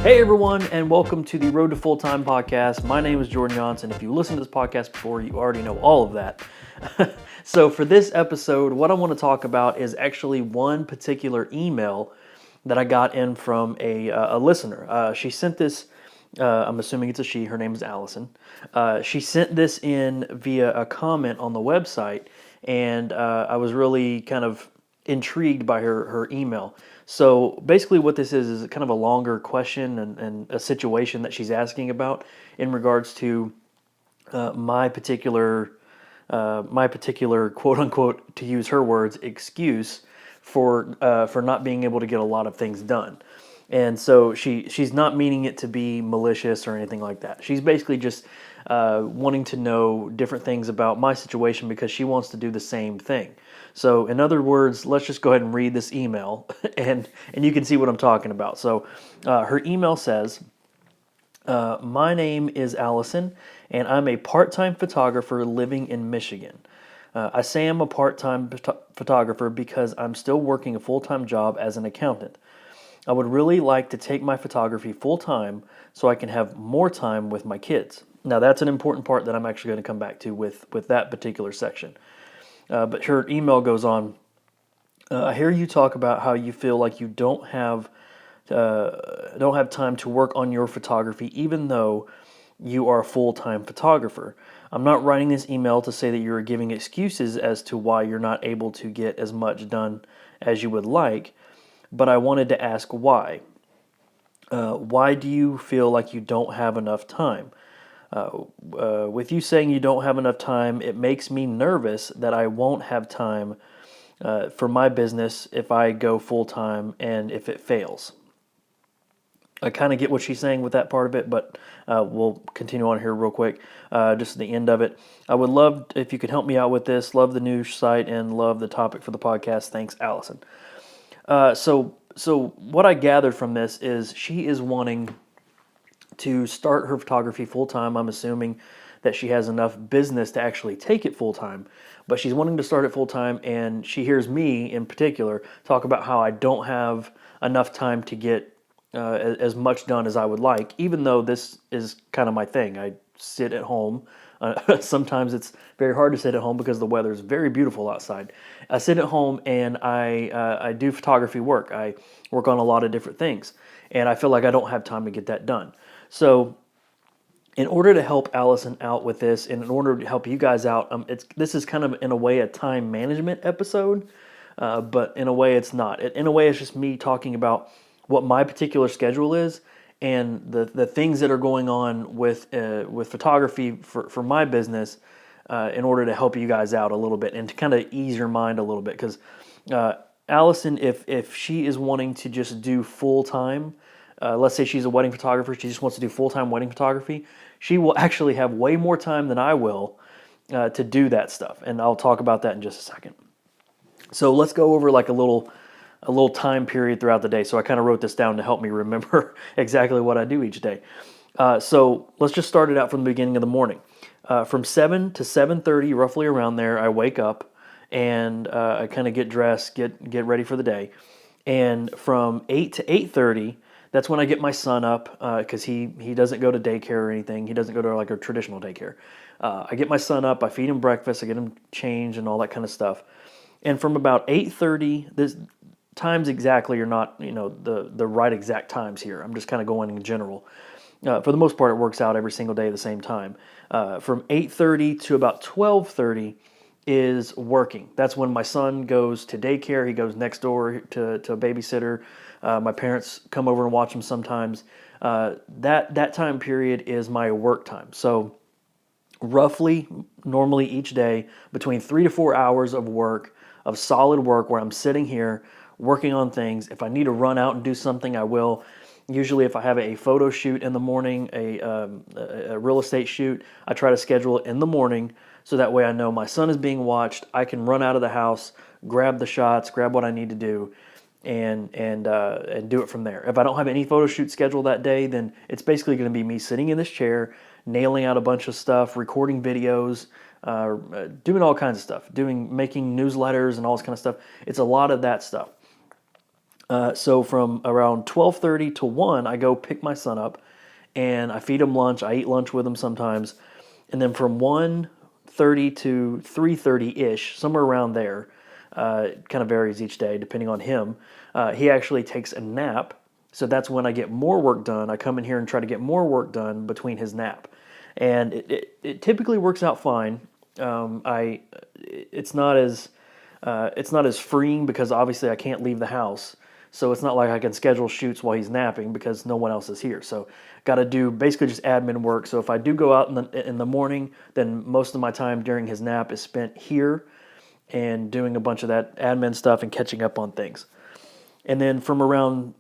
Hey everyone, and welcome to the Road to Full-Time podcast. My name is Jordan Johnson. If you listened to this podcast before, you already know all of that. So for this episode, what I want to talk about is actually one particular email that I got in from a listener. She sent this, I'm assuming it's a she, her name is Allison. She sent this in via a comment on the website, and I was really kind of intrigued by her email. So basically what this is kind of a longer question and a situation that she's asking about in regards to my particular quote unquote, to use her words, excuse for not being able to get a lot of things done. And so she's not meaning it to be malicious or anything like that. She's basically just wanting to know different things about my situation because she wants to do the same thing. So in other words, let's just go ahead and read this email and you can see what I'm talking about. So her email says, my name is Allison and I'm a part-time photographer living in Michigan. I say I'm a part-time photographer because I'm still working a full-time job as an accountant. I would really like to take my photography full-time so I can have more time with my kids. Now that's an important part that I'm actually going to come back to with that particular section. But her email goes on, I hear you talk about how you feel like you don't have time to work on your photography even though you are a full-time photographer. I'm not writing this email to say that you're giving excuses as to why you're not able to get as much done as you would like, but I wanted to ask why. Why do you feel like you don't have enough time? With you saying you don't have enough time, it makes me nervous that I won't have time for my business if I go full-time and if it fails. I kind of get what she's saying with that part of it, but we'll continue on here real quick. Just the end of it. I would love if you could help me out with this. Love the news site and love the topic for the podcast. Thanks, Allison. So what I gathered from this is she is wanting to start her photography full-time. I'm assuming that she has enough business to actually take it full-time, but she's wanting to start it full-time, and she hears me in particular talk about how I don't have enough time to get as much done as I would like, even though this is kind of my thing. I sit at home. Sometimes it's very hard to sit at home because the weather is very beautiful outside. I sit at home and I do photography work. I work on a lot of different things, and I feel like I don't have time to get that done. So in order to help Allison out with this, and in order to help you guys out, this is kind of in a way a time management episode, but in a way it's not. In a way it's just me talking about what my particular schedule is and the things that are going on with photography for my business in order to help you guys out a little bit and to kind of ease your mind a little bit. Because Allison, if she is wanting to just do full-time, let's say she's a wedding photographer, she just wants to do full-time wedding photography, she will actually have way more time than I will to do that stuff. And I'll talk about that in just a second. So let's go over like a little time period throughout the day. So I kind of wrote this down to help me remember exactly what I do each day. So let's just start it out from the beginning of the morning. From 7 to 7:30, roughly around there, I wake up and I kind of get dressed, get ready for the day. And from 8 to 8:30, that's when I get my son up because he doesn't go to daycare or anything. He doesn't go to like a traditional daycare. I get my son up, I feed him breakfast, I get him changed and all that kind of stuff. And from about 8:30, this times exactly are not, the right exact times here. I'm just kind of going in general. For the most part, it works out every single day at the same time. From 8:30 to about 12:30 is working. That's when my son goes to daycare. He goes next door to a babysitter. My parents come over and watch him sometimes. That time period is my work time. So roughly, normally each day, between 3 to 4 hours of work, of solid work where I'm sitting here working on things. If I need to run out and do something, I will. Usually if I have a photo shoot in the morning, a real estate shoot, I try to schedule it in the morning so that way I know my son is being watched. I can run out of the house, grab the shots, grab what I need to do, and do it from there. If I don't have any photo shoot scheduled that day, then it's basically going to be me sitting in this chair, nailing out a bunch of stuff, recording videos, doing all kinds of stuff, making newsletters and all this kind of stuff. It's a lot of that stuff. So from around 12:30 to 1, I go pick my son up, and I feed him lunch. I eat lunch with him sometimes, and then from 1:30 to 3:30 ish, somewhere around there, it kind of varies each day depending on him. He actually takes a nap, so that's when I get more work done. I come in here and try to get more work done between his nap, and it typically works out fine. I it's not as freeing because obviously I can't leave the house. So it's not like I can schedule shoots while he's napping because no one else is here. So got to do basically just admin work. So if I do go out in the morning, then most of my time during his nap is spent here and doing a bunch of that admin stuff and catching up on things. And then from around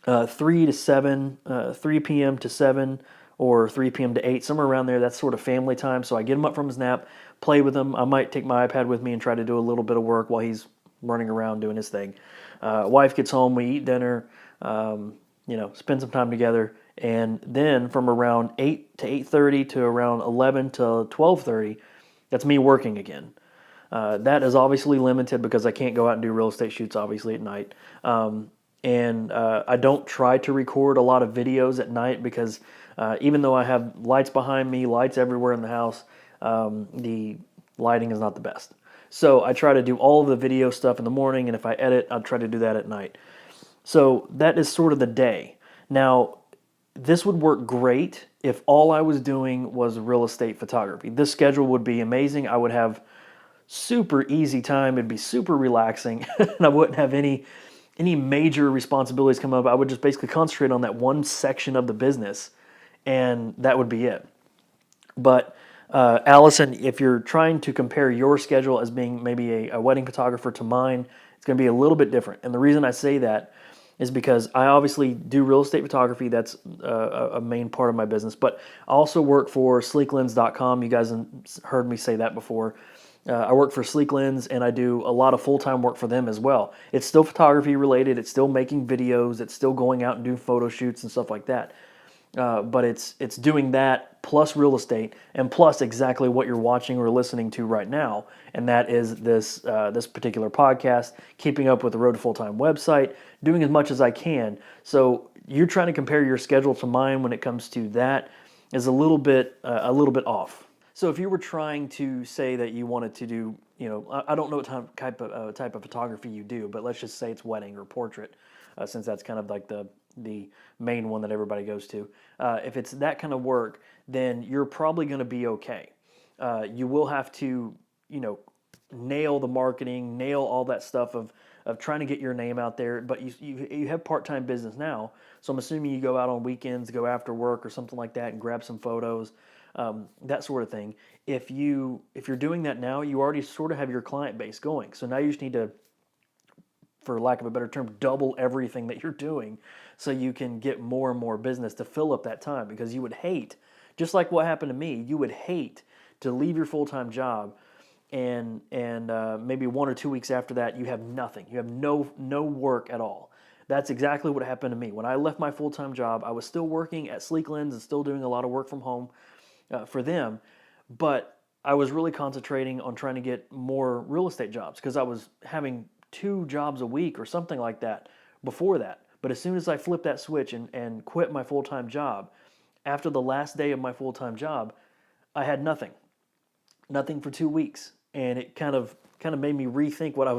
3 to 7, 3 p.m. to 7, or 3 p.m. to 8, somewhere around there. That's sort of family time. So I get him up from his nap, play with him. I might take my iPad with me and try to do a little bit of work while he's running around doing his thing. Wife gets home, we eat dinner, spend some time together. And then from around 8 to 8:30 to around 11 to 12:30, that's me working again. That is obviously limited because I can't go out and do real estate shoots, obviously, at night. And I don't try to record a lot of videos at night because even though I have lights behind me, lights everywhere in the house, the lighting is not the best. So I try to do all of the video stuff in the morning, and if I edit, I'll try to do that at night. So that is sort of the day. Now, this would work great if all I was doing was real estate photography. This schedule would be amazing. I would have super easy time. It'd be super relaxing, and I wouldn't have any major responsibilities come up. I would just basically concentrate on that one section of the business, and that would be it. But Allison, if you're trying to compare your schedule as being maybe a wedding photographer to mine, it's going to be a little bit different. And the reason I say that is because I obviously do real estate photography. That's a main part of my business. But I also work for sleeklens.com. You guys have heard me say that before. I work for Sleek Lens, and I do a lot of full-time work for them as well. It's still photography related. It's still making videos. It's still going out and doing photo shoots and stuff like that. But it's doing that plus real estate and plus exactly what you're watching or listening to right now, and that is this particular podcast, keeping up with the Road to Full-Time website, doing as much as I can. So you're trying to compare your schedule to mine when it comes to that is a little bit off. So if you were trying to say that you wanted to do, I don't know what type of photography you do, but let's just say it's wedding or portrait, since that's kind of like the main one that everybody goes to. If it's that kind of work, then you're probably going to be okay. You will have to, nail the marketing, nail all that stuff of trying to get your name out there. But you have part-time business now, so I'm assuming you go out on weekends, go after work or something like that, and grab some photos. That sort of thing. If you're doing that now, you already sort of have your client base going. So now you just need to, for lack of a better term, double everything that you're doing so you can get more and more business to fill up that time. Because you would hate, just like what happened to me, you would hate to leave your full-time job and maybe 1 or 2 weeks after that you have nothing. You have no work at all. That's exactly what happened to me. When I left my full-time job, I was still working at Sleek Lens and still doing a lot of work from home for them, but I was really concentrating on trying to get more real estate jobs because I was having 2 jobs a week or something like that before that. But as soon as I flipped that switch and quit my full-time job, after the last day of my full-time job, I had nothing for 2 weeks, and it kind of made me rethink what I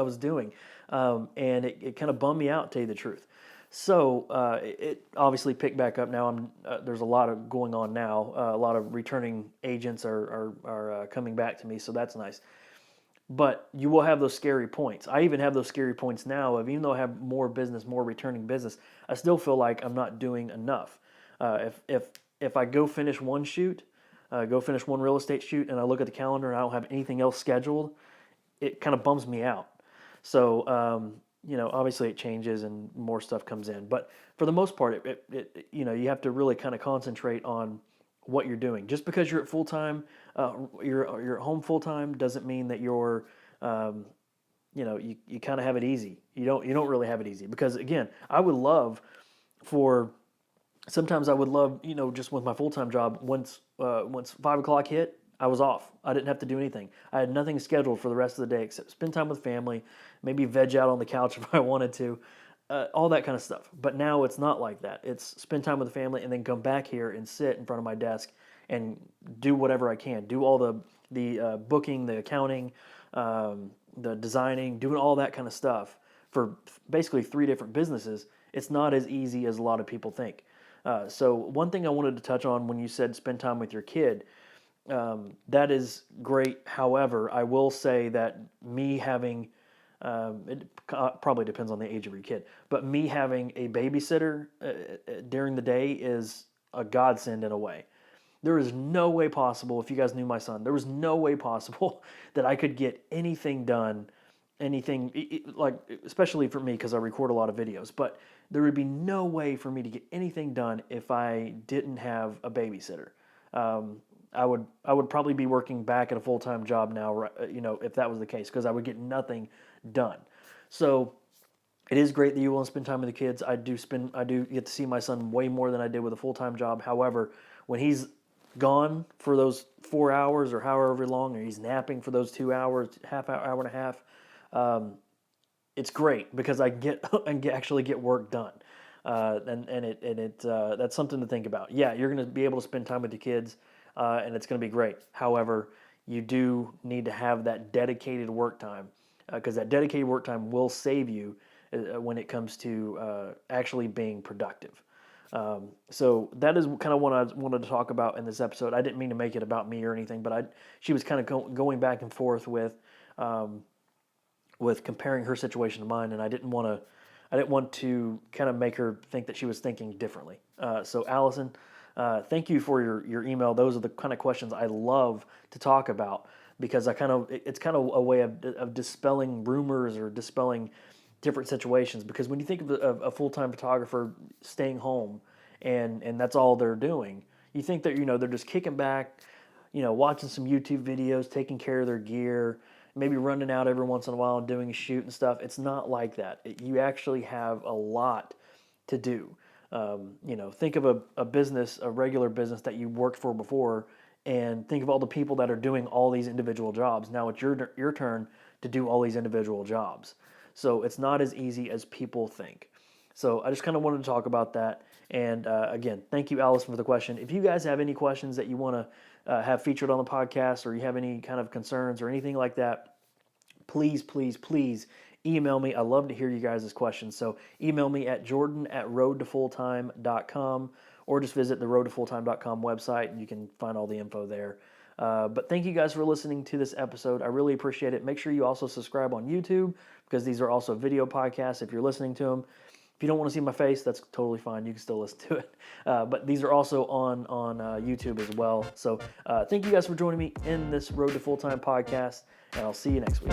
was doing, and it kind of bummed me out, to tell you the truth. So it obviously picked back up now. There's a lot of going on now. A lot of returning agents are coming back to me, so that's nice. But you will have those scary points. I even have those scary points now of, even though I have more business, more returning business, I still feel like I'm not doing enough. If I go finish one shoot, go finish one real estate shoot, and I look at the calendar and I don't have anything else scheduled, it kind of bums me out. So obviously it changes and more stuff comes in. But for the most part, you have to really kind of concentrate on what you're doing. Just because you're at full time, you're at home full time, doesn't mean that you're, you kind of have it easy. You don't really have it easy, because again, sometimes I would love, just with my full time job, once 5 o'clock hit, I was off. I didn't have to do anything. I had nothing scheduled for the rest of the day except spend time with family, maybe veg out on the couch if I wanted to, all that kind of stuff. But now it's not like that. It's spend time with the family and then come back here and sit in front of my desk and do whatever I can. Do all the booking, the accounting, the designing, doing all that kind of stuff for basically 3 different businesses. It's not as easy as a lot of people think. So one thing I wanted to touch on when you said spend time with your kid, that is great. However, I will say that me having, it probably depends on the age of your kid, but me having a babysitter during the day is a godsend in a way. There is no way possible, if you guys knew my son, there was no way possible that I could get anything done, like, especially for me because I record a lot of videos, but there would be no way for me to get anything done if I didn't have a babysitter. I would probably be working back at a full-time job now, if that was the case, because I would get nothing done. So it is great that you want to spend time with the kids. I do get to see my son way more than I did with a full-time job. However, when he's gone for those 4 hours or however long, or he's napping for those 2 hours, hour and a half, it's great because I actually get work done, and that's something to think about. Yeah, you're going to be able to spend time with your kids, and it's going to be great. However, you do need to have that dedicated work time, because that dedicated work time will save you when it comes to actually being productive. So that is kind of what I wanted to talk about in this episode. I didn't mean to make it about me or anything, but she was kind of going back and forth with comparing her situation to mine, and I didn't want to kind of make her think that she was thinking differently. So Allison, thank you for your email. Those are the kind of questions I love to talk about, because it's kind of a way of dispelling rumors or dispelling different situations. Because when you think of a full-time photographer staying home and that's all they're doing, you think that they're just kicking back, watching some YouTube videos, taking care of their gear, maybe running out every once in a while and doing a shoot and stuff. It's not like that. You actually have a lot to do. Think of a business, a regular business that you worked for before, and think of all the people that are doing all these individual jobs. Now it's your turn to do all these individual jobs. So it's not as easy as people think. So I just kind of wanted to talk about that. And again, thank you, Allison, for the question. If you guys have any questions that you want to have featured on the podcast, or you have any kind of concerns or anything like that, please, please, please email me. I love to hear you guys' questions. So email me at jordan@roadtofulltime.com, or just visit the roadtofulltime.com website and you can find all the info there. But thank you guys for listening to this episode. I really appreciate it. Make sure you also subscribe on YouTube, because these are also video podcasts if you're listening to them. If you don't want to see my face, that's totally fine. You can still listen to it. But these are also on YouTube as well. So thank you guys for joining me in this Road to Full-Time podcast, and I'll see you next week.